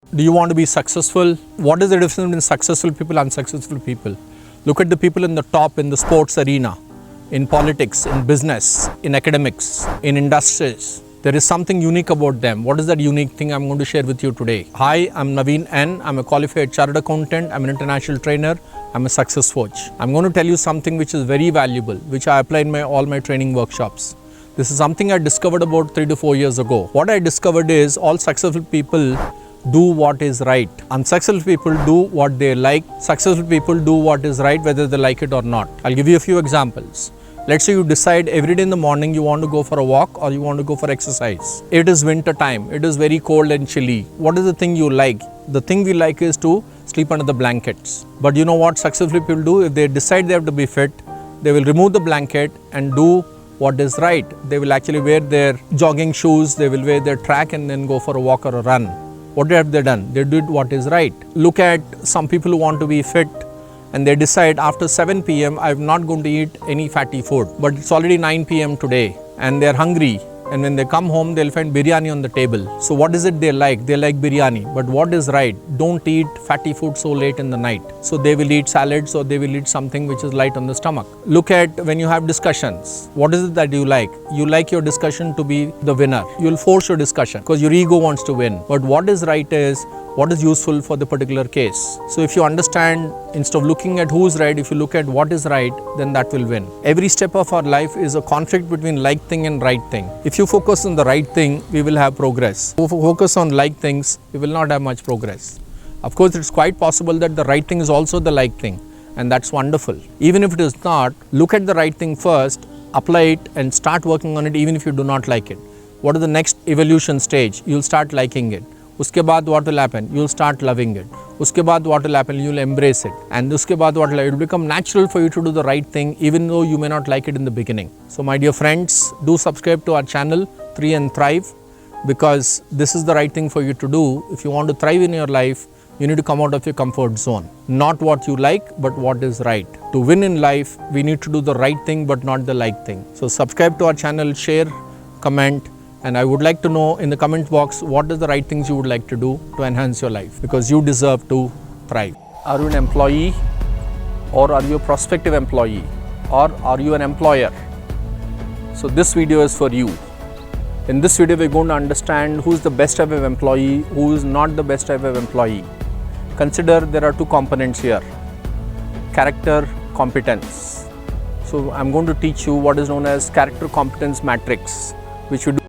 Do you want to be successful? What is the difference between successful people and unsuccessful people? Look at the people in the top in the sports arena, in politics, in business, in academics, in industries. There is something unique about them. What is that unique thing I'm going to share with you today? Hi, I'm Naveen N. I'm a qualified chartered accountant. I'm an international trainer. I'm a success coach. I'm going to tell you something which is very valuable, which I apply in all my training workshops. This is something I discovered about 3 to 4 years ago. What I discovered is all successful people do what is right. Unsuccessful people do what they like. Successful people do what is right whether they like it or not. I'll give you a few examples. Let's say you decide every day in the morning you want to go for a walk or you want to go for exercise. It is winter time. It is very cold and chilly. What is the thing you like? The thing we like is to sleep under the blankets. But you know what successful people do? If they decide they have to be fit, they will remove the blanket and do what is right. They will actually wear their jogging shoes, they will wear their track and then go for a walk or a run. What have they done? They did what is right. Look at some people who want to be fit and they decide after 7 p.m. I'm not going to eat any fatty food. But it's already 9 p.m. today and they're hungry. And when they come home, they'll find biryani on the table. So what is it they like? They like biryani. But what is right? Don't eat fatty food so late in the night. So they will eat salads or they will eat something which is light on the stomach. Look at when you have discussions. What is it that you like? You like your discussion to be the winner. You'll force your discussion because your ego wants to win. But what is right is what is useful for the particular case. So if you understand, instead of looking at who's right, if you look at what is right, then that will win. Every step of our life is a conflict between like thing and right thing. If you focus on the right thing, we will have progress. If you focus on like things, we will not have much progress. Of course, it's quite possible that the right thing is also the like thing, and that's wonderful. Even if it is not, look at the right thing first, apply it and start working on it even if you do not like it. What is the next evolution stage? You'll start liking it. उसके बाद what will happen? You'll start loving it. उसके बाद what will happen? You'll embrace it. And उसके बाद what will happen? It will become natural for you to do the right thing even though you may not like it in the beginning. So my dear friends, do subscribe to our channel 3 and Thrive because this is the right thing for you to do. If you want to thrive in your life, you need to come out of your comfort zone. Not what you like, but what is right. To win in life, we need to do the right thing but not the like thing. So subscribe to our channel, share, comment. And I would like to know in the comment box what are the right things you would like to do to enhance your life because you deserve to thrive. Are you an employee or are you a prospective employee or are you an employer? So this video is for you. In this video, we're going to understand who is the best type of employee, who is not the best type of employee. Consider there are two components here, character, competence. So I'm going to teach you what is known as character competence matrix, which we do